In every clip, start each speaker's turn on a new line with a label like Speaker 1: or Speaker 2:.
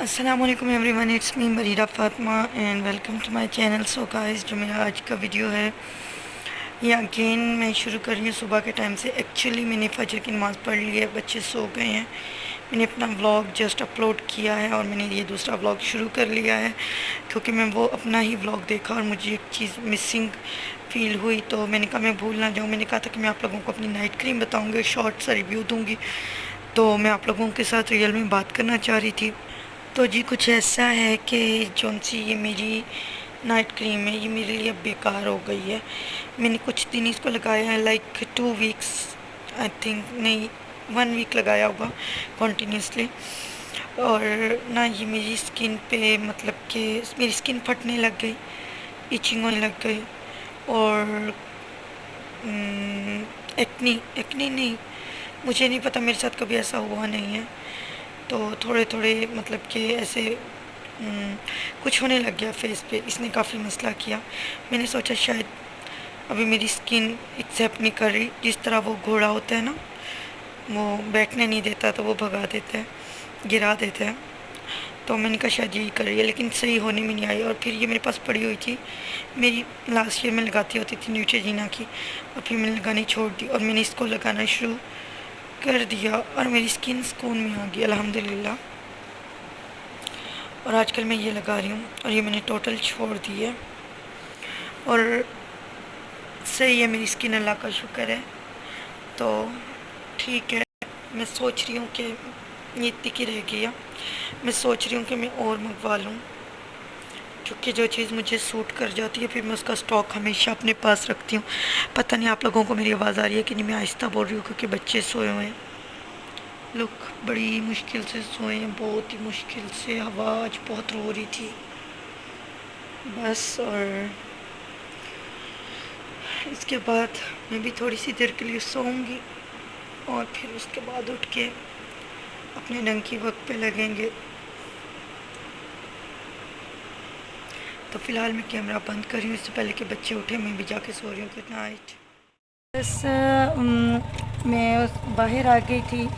Speaker 1: अस्सलामुअलैकुम everyone, it's me Barira Fatima and welcome to my channel. So guys, जो मेरा आज का वीडियो है ये अगेन मैं शुरू कर रही हूँ सुबह के टाइम से। एक्चुअली मैंने फजर की नमाज़ पढ़ ली है, बच्चे सो गए हैं। मैंने अपना व्लॉग जस्ट अपलोड किया है और मैंने ये दूसरा व्लॉग शुरू कर लिया है क्योंकि मैं वो अपना ही व्लॉग देखा और मुझे एक चीज़ मिसिंग फील हुई, तो मैंने कहा मैं भूल ना जाऊँ। मैंने कहा था कि मैं आप लोगों को अपनी नाइट क्रीम बताऊँगी, शॉर्ट सा रिव्यू दूँगी, तो मैं आप लोगों के साथ रियल में बात करना चाह रही थी। तो जी कुछ ऐसा है कि जौन सी ये मेरी नाइट क्रीम है, ये मेरे लिए अब बेकार हो गई है। मैंने कुछ दिन इसको लगाया है, लाइक 2 वीक्स आई थिंक, नहीं 1 वीक लगाया होगा कंटिन्यूसली। और ना ये मेरी स्किन पे मतलब कि मेरी स्किन फटने लग गई, इचिंग होने लग गई और एक्नी एक्नी नहीं, मुझे नहीं पता, मेरे साथ कभी ऐसा हुआ नहीं है। तो थोड़े थोड़े मतलब कि ऐसे कुछ होने लग गया फेस पे। इसने काफ़ी मसला किया। मैंने सोचा शायद अभी मेरी स्किन एक्सेप्ट नहीं कर रही। जिस तरह वो घोड़ा होता है ना, वो बैठने नहीं देता तो वो भगा देता है, गिरा देता है। तो मैंने कहा शायद यही कर रही है, लेकिन सही होने में नहीं आई। और फिर ये मेरे पास पड़ी हुई थी, मेरी लास्ट ईयर में लगाती होती थी न्यूट्रोजीना की, और फिर मैंने लगानी छोड़ दी और मैंने इसको लगाना शुरू कर दिया और मेरी स्किन सुकून में आ गई अल्हम्दुलिल्लाह। और आजकल मैं ये लगा रही हूँ और ये मैंने टोटल छोड़ दी है और सही है मेरी स्किन, अल्लाह का शुक्र है। तो ठीक है, मैं सोच रही हूँ कि ये इतनी की रह गई है। मैं सोच रही हूँ कि मैं और मंगवा लूँ, क्योंकि जो चीज़ मुझे सूट कर जाती है फिर मैं उसका स्टॉक हमेशा अपने पास रखती हूँ। पता नहीं आप लोगों को मेरी आवाज़ आ रही है कि नहीं, मैं आहिस्ता बोल रही हूँ क्योंकि बच्चे सोए हुए हैं। लोग बड़ी मुश्किल से सोए हैं, बहुत ही मुश्किल से, आवाज़ बहुत रो रही थी बस। और इसके बाद मैं भी थोड़ी सी देर के लिए सोऊंगी और फिर उसके बाद उठ के अपने ढंग की वक्त पे लगेंगे। तो फ़िलहाल मैं कैमरा बंद कर रही हूँ, इससे पहले कि बच्चे उठे मैं भी जाके सो रही हूँ। Good night. बस मैं बाहर आ गई थी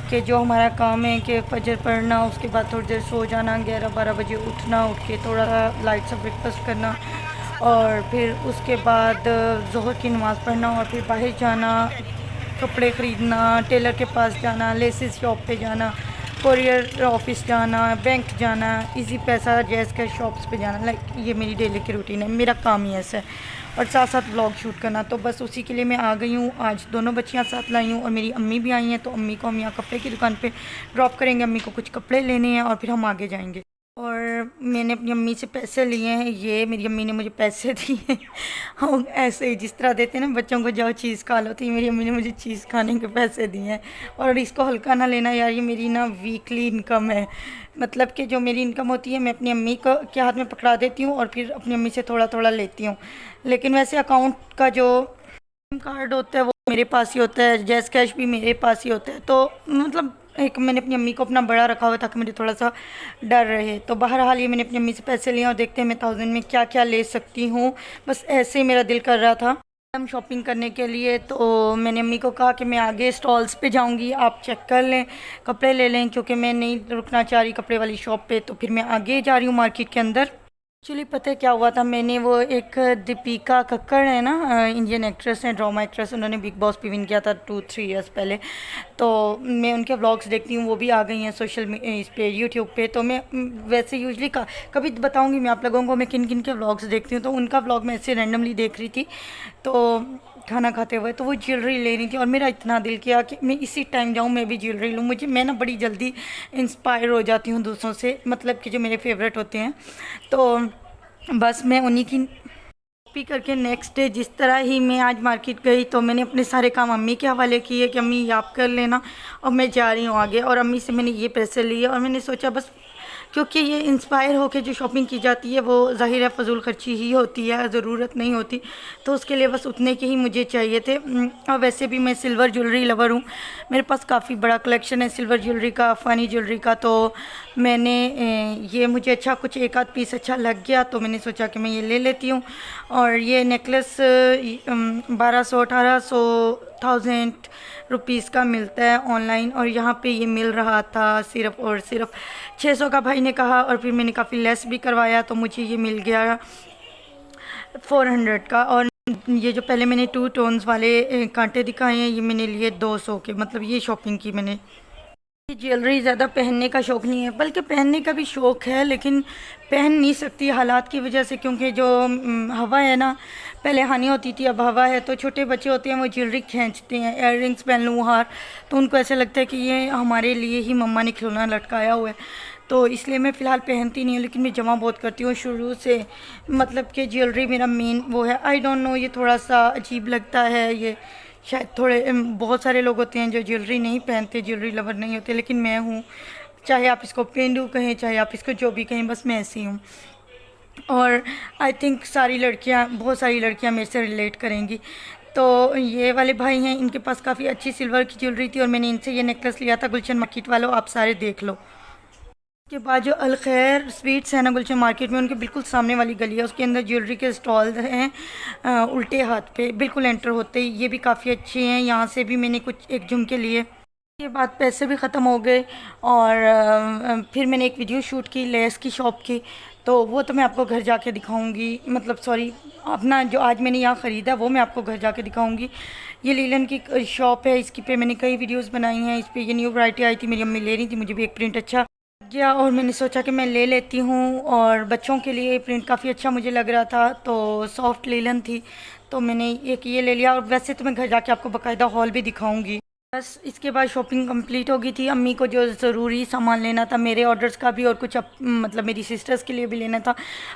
Speaker 1: कि जो हमारा काम है कि फजर पढ़ना, उसके बाद थोड़ी देर सो जाना, 11-12 बजे उठना, उठ के थोड़ा लाइट सा ब्रेकफास्ट करना और फिर उसके बाद ज़ोहर की नमाज़ पढ़ना और फिर बाहर जाना, कपड़े ख़रीदना, टेलर के पास जाना, लेसिस शॉप पे जाना, कोरियर ऑफिस जाना, बैंक जाना, इजी पैसा, जैज़ कैश शॉप्स पे जाना। लाइक ये मेरी डेली की रूटीन है, मेरा काम ही ऐसा है। और साथ साथ व्लॉग शूट करना, तो बस उसी के लिए मैं आ गई हूँ। आज दोनों बच्चियाँ साथ लाई हूँ और मेरी अम्मी भी आई हैं, तो अम्मी को हम यहाँ कपड़े की दुकान पे ड्रॉप करेंगे। अम्मी को कुछ कपड़े लेने हैं और फिर हम आगे जाएंगे। और मैंने अपनी अम्मी से पैसे लिए हैं, ये मेरी अम्मी ने मुझे पैसे दिए हम ऐसे ही जिस तरह देते हैं ना बच्चों को, जाओ चीज़ खा लो, तो ये मेरी अम्मी ने मुझे चीज़ खाने के पैसे दिए हैं। और इसको हल्का ना लेना यार, ये मेरी ना वीकली इनकम है। मतलब कि जो मेरी इनकम होती है मैं अपनी अम्मी को के हाथ में पकड़ा देती हूँ और फिर अपनी अम्मी से थोड़ा थोड़ा लेती हूँ। लेकिन वैसे अकाउंट का जो कार्ड होता है वो मेरे पास ही होता है, जैस कैश भी मेरे पास ही होता है। तो मतलब एक मैंने अपनी अम्मी को अपना बड़ा रखा हुआ ताकि मुझे थोड़ा सा डर रहे। तो बहरहाल ये मैंने अपनी अम्मी से पैसे लिए और देखते हैं मैं 1000 में क्या क्या ले सकती हूँ। बस ऐसे ही मेरा दिल कर रहा था हम शॉपिंग करने के लिए। तो मैंने अम्मी को कहा कि मैं आगे स्टॉल्स पे जाऊंगी, आप चेक कर लें, कपड़े ले लें, क्योंकि मैं नहीं रुकना चाह रही कपड़े वाली शॉप पे। तो फिर मैं आगे जा रही हूँ मार्केट के अंदर। एक्चुअली पता है क्या हुआ था, मैंने वो एक दीपिका कक्कड़ है ना, इंडियन एक्ट्रेस हैं, ड्रामा एक्ट्रेस, उन्होंने बिग बॉस भी विन किया था 2-3 ईयर्स पहले। तो मैं उनके व्लॉग्स देखती हूँ, वो भी आ गई हैं सोशल इस पे यूट्यूब पे। तो मैं वैसे यूजली कभी बताऊँगी मैं आप लोगों को मैं किन किन के व्लॉग्स देखती हूँ। तो उनका व्लॉग मैं ऐसे रैंडमली देख रही थी तो खाना खाते हुए, तो वो ज्वेलरी लेनी थी और मेरा इतना दिल किया कि मैं इसी टाइम जाऊँ, मैं भी ज्वेलरी लूँ। मैं ना बड़ी जल्दी इंस्पायर हो जाती हूँ दूसरों से, मतलब कि जो मेरे फेवरेट होते हैं। तो बस मैं उन्हीं की कॉपी करके नेक्स्ट डे जिस तरह ही मैं आज मार्केट गई तो मैंने अपने सारे काम अम्मी के हवाले किए कि अम्मी ये आप कर लेना और मैं जा रही हूँ आगे। और अम्मी से मैंने ये पैसे लिए और मैंने सोचा बस, क्योंकि ये इंस्पायर होकर जो शॉपिंग की जाती है वो ज़ाहिर है फ़जूल खर्ची ही होती है, ज़रूरत नहीं होती। तो उसके लिए बस उतने के ही मुझे चाहिए थे। और वैसे भी मैं सिल्वर ज्वेलरी लवर हूँ, मेरे पास काफ़ी बड़ा कलेक्शन है सिल्वर ज्वेलरी का, फ़नी ज्वेलरी का। तो मैंने ये मुझे अच्छा कुछ एक आध पीस अच्छा लग गया तो मैंने सोचा कि मैं ये ले लेती हूँ। और ये नेकलेस 1200-1800 1000 रुपीज़ का मिलता है ऑनलाइन, और यहाँ पे ये मिल रहा था सिर्फ और सिर्फ 600 का। भाई ने कहा और फिर मैंने काफ़ी लेस भी करवाया, तो मुझे ये मिल गया 400 का। और ये जो पहले मैंने 2 टोन्स वाले कांटे दिखाए हैं, ये मैंने लिए 200 के। मतलब ये शॉपिंग की मैंने। ज्वेलरी ज़्यादा पहनने का शौक़ नहीं है, बल्कि पहनने का भी शौक़ है, लेकिन पहन नहीं सकती हालात की वजह से, क्योंकि जो हवा है ना, पहले हानि होती थी, अब हवा है, तो छोटे बच्चे होते हैं वो ज्वेलरी खींचते हैं। इयर रिंग्स पहन लूँ, हार, तो उनको ऐसा लगता है कि ये हमारे लिए ही मम्मा ने खिलौना लटकाया हुआ है। तो इसलिए मैं फ़िलहाल पहनती नहीं हूँ, लेकिन मैं जमा बहुत करती हूँ शुरू से। मतलब कि ज्वेलरी मेरा मेन वो है। आई डोंट नो, ये थोड़ा सा अजीब लगता है, ये शायद थोड़े बहुत सारे लोग होते हैं जो ज्वेलरी नहीं पहनते, ज्वेलरी लवर नहीं होते, लेकिन मैं हूँ। चाहे आप इसको पेंडू कहें, चाहे आप इसको जो भी कहें, बस मैं ऐसी हूँ। और आई थिंक बहुत सारी लड़कियाँ मेरे से रिलेट करेंगी। तो ये वाले भाई हैं, इनके पास काफ़ी अच्छी सिल्वर की ज्वेलरी थी और मैंने इनसे ये नेकलेस लिया था गुलशन मार्केट वालों, आप सारे देख लो। उसके बाद जो अलखैर स्वीट्स है ना गुलशन मार्केट में, उनके बिल्कुल सामने वाली गली है, उसके अंदर ज्वेलरी के स्टॉल हैं उल्टे हाथ पे बिल्कुल एंटर होते ही। ये भी काफ़ी अच्छे हैं, यहाँ से भी मैंने कुछ एक झुमके लिए। के बाद पैसे भी ख़त्म हो गए और फिर मैंने एक वीडियो शूट की लेस की शॉप की, तो वो तो मैं आपको घर जाके दिखाऊंगी। मतलब सॉरी, अपना जो आज मैंने यहाँ ख़रीदा वो मैं आपको घर जाके दिखाऊंगी। ये लीलन की शॉप है, इसकी पे मैंने कई वीडियोस बनाई हैं। इस पे ये न्यू वैरायटी आई थी, मेरी अम्मी ले रही थी, मुझे भी एक प्रिंट अच्छा गया और मैंने सोचा कि मैं ले लेती हूँ। और बच्चों के लिए प्रिंट काफ़ी अच्छा मुझे लग रहा था, तो सॉफ्ट लीलन थी, तो मैंने एक ये ले लिया। और वैसे तो मैं घर जाके आपको बाकायदा हॉल भी दिखाऊंगी। बस इसके बाद शॉपिंग कंप्लीट हो गई थी। अम्मी को जो ज़रूरी सामान लेना था, मेरे ऑर्डर्स का भी और कुछ मतलब मेरी सिस्टर्स के लिए भी लेना था,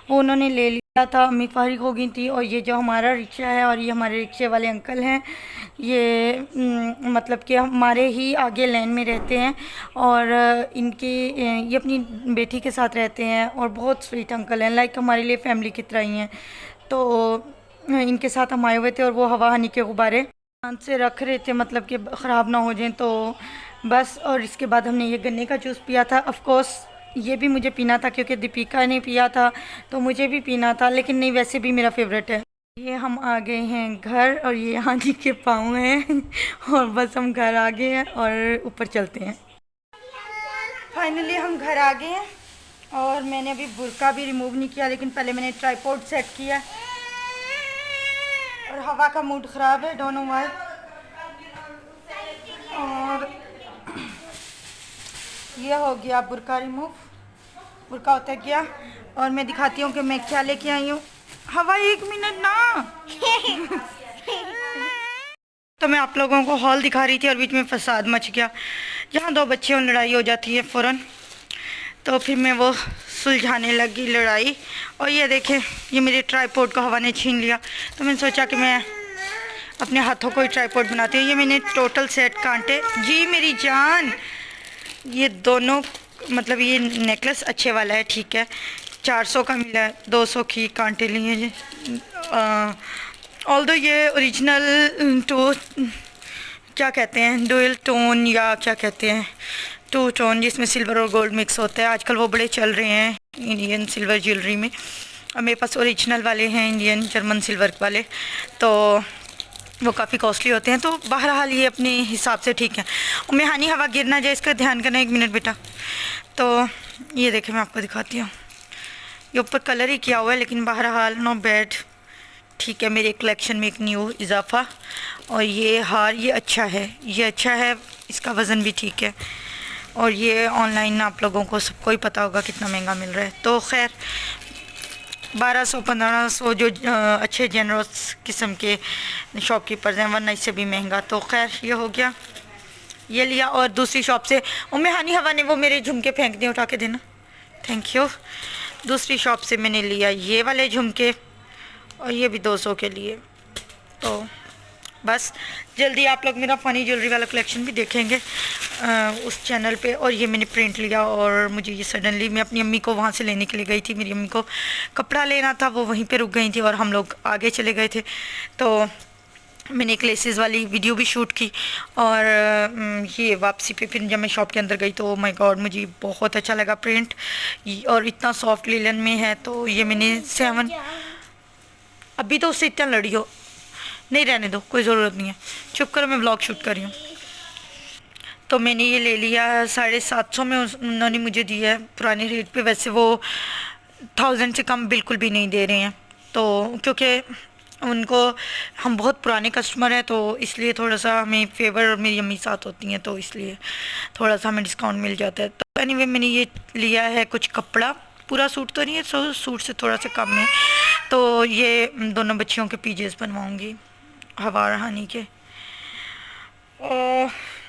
Speaker 1: वो उन्होंने ले लिया था। अम्मी फारिग हो गई थी। और ये जो हमारा रिक्शा है और ये हमारे रिक्शे वाले अंकल हैं, ये मतलब कि हमारे ही आगे लाइन में रहते हैं और ये अपनी बेटी के साथ रहते हैं और बहुत स्वीट अंकल हैं, लाइक हमारे लिए फैमिली की तरह ही हैं। तो इनके साथ हम आए हुए थे और वो हवा हनी के गुब्बारे हाथ से रख रहे थे, मतलब कि ख़राब ना हो जाएं, तो बस। और इसके बाद हमने ये गन्ने का जूस पिया था। ऑफ कोर्स ये भी मुझे पीना था क्योंकि दीपिका ने पिया था, तो मुझे भी पीना था, लेकिन नहीं, वैसे भी मेरा फेवरेट है। ये हम आ गए हैं घर और ये यहाँ जी के पाँव हैं और बस हम घर आ गए हैं और ऊपर चलते हैं। फाइनली हम घर आ गए हैं और मैंने अभी बुर्का भी रिमूव नहीं किया, लेकिन पहले मैंने ट्राईपोड सेट किया। और हवा का मूड ख़राब है, डोंट नो व्हाई। और ये हो गया बुर्का रिमूव, बुर्का उतर गया। और मैं दिखाती हूँ कि मैं क्या लेके आई हूँ। हवा 1 मिनट ना तो मैं आप लोगों को हॉल दिखा रही थी और बीच में फसाद मच गया। जहाँ 2 बच्चियों लड़ाई हो जाती है फ़ौरन, तो फिर मैं वो सुलझाने लगी लड़ाई। और ये देखें, ये मेरे ट्राईपोड को हवा ने छीन लिया, तो मैंने सोचा कि मैं अपने हाथों को ही ट्राईपोड बनाती हूँ। ये मैंने टोटल सेट कांटे, जी मेरी जान, ये दोनों मतलब ये नेकलेस अच्छे वाला है, ठीक है, 400 का मिला है, 200 की कांटे लिए जी। ऑल्दो ये ओरिजिनल क्या कहते हैं, डुअल टोन या क्या कहते हैं, 2 टोन जिसमें सिल्वर और गोल्ड मिक्स होता है, आजकल वो बड़े चल रहे हैं इंडियन सिल्वर ज्वेलरी में। और मेरे पास ओरिजिनल वाले हैं, इंडियन जर्मन सिल्वर वाले, तो वो काफ़ी कॉस्टली होते हैं। तो बहरहाल ये अपने हिसाब से ठीक है। और मेहानी हवा गिर ना जाए, इसका ध्यान करना, 1 मिनट बेटा। तो ये देखें, मैं आपको दिखाती हूँ, ये ऊपर कलर ही किया हुआ है, लेकिन बहरहाल नो बैड, ठीक है, मेरे कलेक्शन में एक न्यू इजाफा। और ये हार, ये अच्छा है, ये अच्छा है, इसका वज़न भी ठीक है। और ये ऑनलाइन आप लोगों को सबको ही पता होगा कितना महंगा मिल रहा है। तो खैर 1200-1500 जो अच्छे जेनरस किस्म के शॉपकीपर्स हैं, वरना इससे भी महंगा। तो खैर ये हो गया, ये लिया। और दूसरी शॉप से हानी हवा ने वो मेरे झुमके फेंक दिए, उठा के देना, थैंक यू। दूसरी शॉप से मैंने लिया ये वाले झुमके और ये भी 200 के लिए। तो बस जल्दी आप लोग मेरा फ़नी ज्वेलरी वाला कलेक्शन भी देखेंगे उस चैनल पे। और ये मैंने प्रिंट लिया और मुझे ये सडनली, मैं अपनी अम्मी को वहाँ से लेने के लिए गई थी, मेरी अम्मी को कपड़ा लेना था, वो वहीं पे रुक गई थी और हम लोग आगे चले गए थे। तो मैंने एक लेसेस वाली वीडियो भी शूट की। और ये वापसी पे फिर जब मैं शॉप के अंदर गई तो माय गॉड, मुझे बहुत अच्छा लगा प्रिंट, और इतना सॉफ्ट लिलन में है। तो ये मैंने 7, अभी तो उससे इतना लड़ी हो, नहीं रहने दो, कोई ज़रूरत नहीं है, चुप करो, मैं व्लॉग शूट कर रही हूँ। तो मैंने ये ले लिया 750 में, उन्होंने मुझे दिया है पुराने रेट पे। वैसे वो 1000 से कम बिल्कुल भी नहीं दे रहे हैं, तो क्योंकि उनको हम बहुत पुराने कस्टमर हैं, तो इसलिए थोड़ा सा हमें फेवर मेरी अम्मी साथ होती हैं, तो इसलिए थोड़ा सा हमें डिस्काउंट मिल जाता है। तो एनीवे मैंने ये लिया है कुछ कपड़ा, पूरा सूट तो नहीं है, सूट से थोड़ा सा कम है। तो ये दोनों बच्चियों के पीजेस बनवाऊँगी, हवा और हानी के।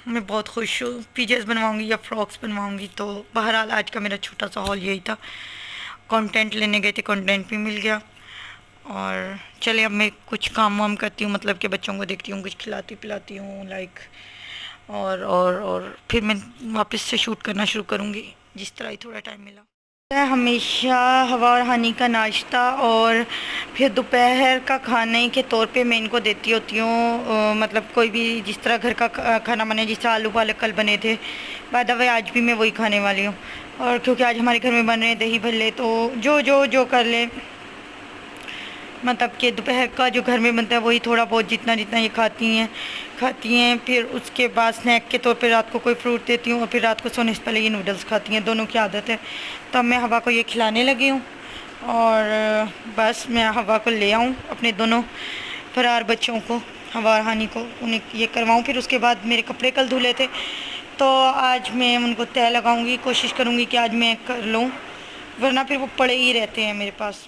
Speaker 1: मैं बहुत खुश हूँ, पीजेस बनवाऊँगी या फ्रॉक्स बनवाऊँगी। तो बहरहाल आज का मेरा छोटा सा हॉल यही था। कंटेंट लेने गए थे, कंटेंट भी मिल गया। और चले अब मैं कुछ काम वाम करती हूँ, मतलब कि बच्चों को देखती हूँ, कुछ खिलाती पिलाती हूँ लाइक, और फिर मैं वापस से शूट करना शुरू करूँगी जिस तरह ही थोड़ा टाइम मिला। मैं हमेशा हवा और हानी का नाश्ता और फिर दोपहर का खाने के तौर पे मैं इनको देती होती हूँ, मतलब कोई भी जिस तरह घर का खाना बने, जिस तरह आलू पालक कल बने थे, बाय द वे आज भी मैं वही खाने वाली हूँ। और क्योंकि आज हमारे घर में बन रहे हैं दही भल्ले, तो जो कर ले, मतलब कि दोपहर का जो घर में बनता है वही थोड़ा बहुत जितना ये खाती हैं। फिर उसके बाद स्नैक के तौर पे रात को कोई फ्रूट देती हूँ, और फिर रात को सोने से पहले ये नूडल्स खाती हैं। दोनों की आदत है। तब मैं हवा को ये खिलाने लगी हूँ, और बस मैं हवा को ले आऊँ अपने दोनों फरार बच्चों को, हवा और हानी को, उन्हें ये करवाऊँ। फिर उसके बाद मेरे कपड़े कल धुले थे, तो आज मैं उनको तय लगाऊँगी, कोशिश करूँगी कि आज मैं कर लूँ, वरना फिर वो पड़े ही रहते हैं मेरे पास।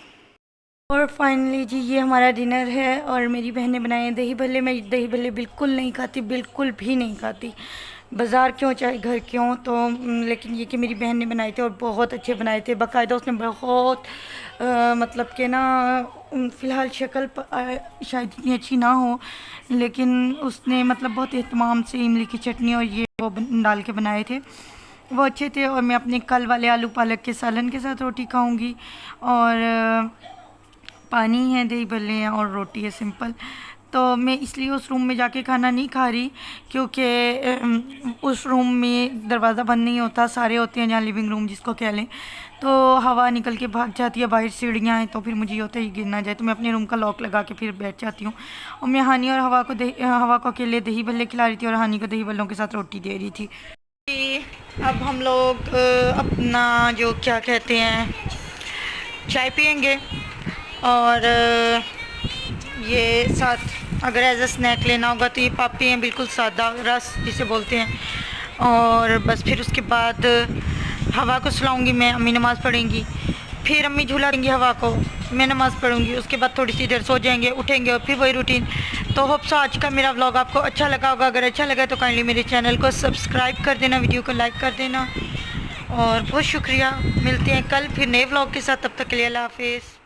Speaker 1: और फाइनली जी ये हमारा डिनर है, और मेरी बहन ने बनाए हैं दही भल्ले। मैं दही भल्ले बिल्कुल नहीं खाती, बिल्कुल भी नहीं खाती, बाज़ार क्यों चाहे घर क्यों। तो लेकिन ये कि मेरी बहन ने बनाए थे और बहुत अच्छे बनाए थे, बाकायदा उसने बहुत मतलब कि ना, फ़िलहाल शक्ल शायद इतनी अच्छी ना हो, लेकिन उसने मतलब बहुत एहतमाम से इमली की चटनी और ये वो डाल के बनाए थे, वो अच्छे थे। और मैं अपने कल वाले आलू पालक के सालन के साथ रोटी खाऊंगी, और पानी है, दही भल्ले हैं और रोटी है सिंपल। तो मैं इसलिए उस रूम में जाके खाना नहीं खा रही, क्योंकि उस रूम में दरवाज़ा बंद नहीं होता, सारे होते हैं जहाँ लिविंग रूम जिसको कह लें, तो हवा निकल के भाग जाती है, बाहर सीढ़ियाँ हैं, तो फिर मुझे ये होता है गिर ना जाए, तो मैं अपने रूम का लॉक लगा के फिर बैठ जाती हूँ। और मैं हानी और हवा को अकेले दही भल्ले खिला रही थी, और हानी को दही भल्लों के साथ रोटी दे रही थी। अब हम लोग अपना जो क्या कहते हैं चाय पियेंगे, और ये साथ अगर एज अ स्नैक लेना होगा तो ये पापी हैं, बिल्कुल सादा रस जिसे बोलते हैं। और बस फिर उसके बाद हवा को सुलाऊंगी मैं, अम्मी नमाज़ पढ़ेंगी, फिर अम्मी झूला देंगी हवा को, मैं नमाज़ पढ़ूंगी, उसके बाद थोड़ी सी देर सो जाएंगे, उठेंगे और फिर वही रूटीन। तो होप सो आज का मेरा व्लॉग आपको अच्छा लगा होगा। अगर अच्छा लगा तो काइंडली मेरे चैनल को सब्सक्राइब कर देना, वीडियो को लाइक कर देना, और बहुत शुक्रिया। मिलते हैं कल फिर नए व्लॉग के साथ, तब तक के लिए अल्लाह हाफिज़।